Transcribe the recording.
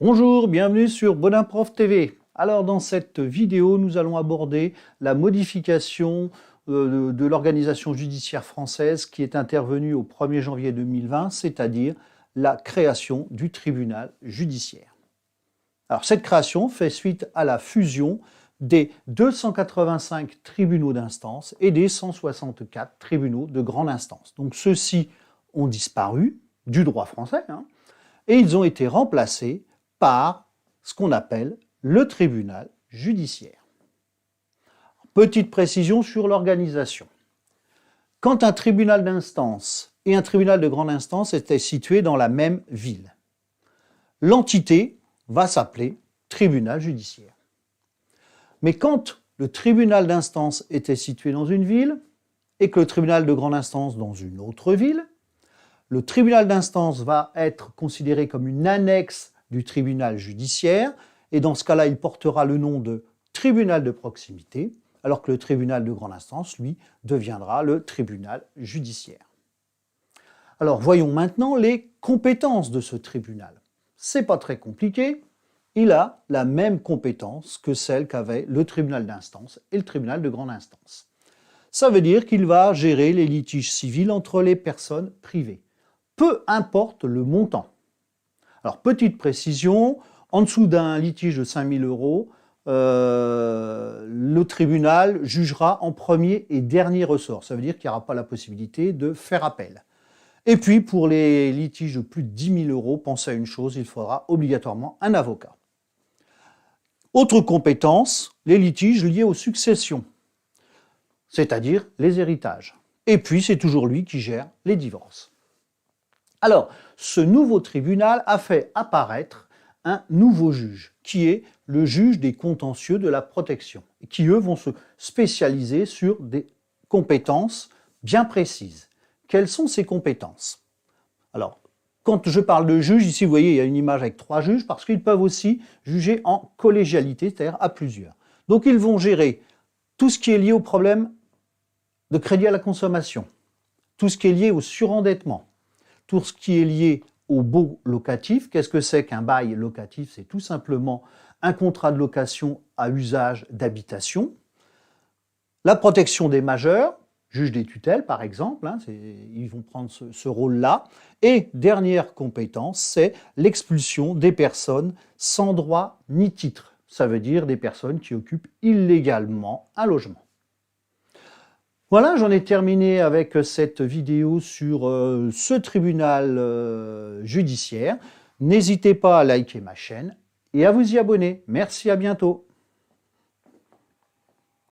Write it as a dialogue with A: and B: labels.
A: Bonjour, bienvenue sur Bodin Prof TV. Alors dans cette vidéo, nous allons aborder la modification de l'organisation judiciaire française qui est intervenue au 1er janvier 2020, c'est-à-dire la création du tribunal judiciaire. Alors cette création fait suite à la fusion des 285 tribunaux d'instance et des 164 tribunaux de grande instance. Donc ceux-ci ont disparu du droit français et ils ont été remplacés par ce qu'on appelle le tribunal judiciaire. Petite précision sur l'organisation. Quand un tribunal d'instance et un tribunal de grande instance étaient situés dans la même ville, l'entité va s'appeler tribunal judiciaire. Mais quand le tribunal d'instance était situé dans une ville et que le tribunal de grande instance dans une autre ville, le tribunal d'instance va être considéré comme une annexe du tribunal judiciaire, et dans ce cas-là, il portera le nom de tribunal de proximité, alors que le tribunal de grande instance, lui, deviendra le tribunal judiciaire. Alors, voyons maintenant les compétences de ce tribunal. C'est pas très compliqué, il a la même compétence que celle qu'avaient le tribunal d'instance et le tribunal de grande instance. Ça veut dire qu'il va gérer les litiges civils entre les personnes privées, peu importe le montant. Alors, petite précision, en dessous d'un litige de 5 000 €, le tribunal jugera en premier et dernier ressort. Ça veut dire qu'il n'y aura pas la possibilité de faire appel. Et puis, pour les litiges de plus de 10 000 €, pensez à une chose, il faudra obligatoirement un avocat. Autre compétence, les litiges liés aux successions, c'est-à-dire les héritages. Et puis, c'est toujours lui qui gère les divorces. Alors, ce nouveau tribunal a fait apparaître un nouveau juge, qui est le juge des contentieux de la protection, et qui, eux, vont se spécialiser sur des compétences bien précises. Quelles sont ces compétences? Alors, quand je parle de juge, ici, vous voyez, il y a une image avec 3 juges, parce qu'ils peuvent aussi juger en collégialité, c'est-à-dire à plusieurs. Donc, ils vont gérer tout ce qui est lié au problème de crédit à la consommation, tout ce qui est lié au surendettement, tout ce qui est lié au baux locatif. Qu'est-ce que c'est qu'un bail locatif? C'est tout simplement un contrat de location à usage d'habitation. La protection des majeurs, juge des tutelles par exemple, ils vont prendre ce rôle-là. Et dernière compétence, c'est l'expulsion des personnes sans droit ni titre. Ça veut dire des personnes qui occupent illégalement un logement. Voilà, j'en ai terminé avec cette vidéo sur ce tribunal judiciaire. N'hésitez pas à liker ma chaîne et à vous y abonner. Merci, à bientôt.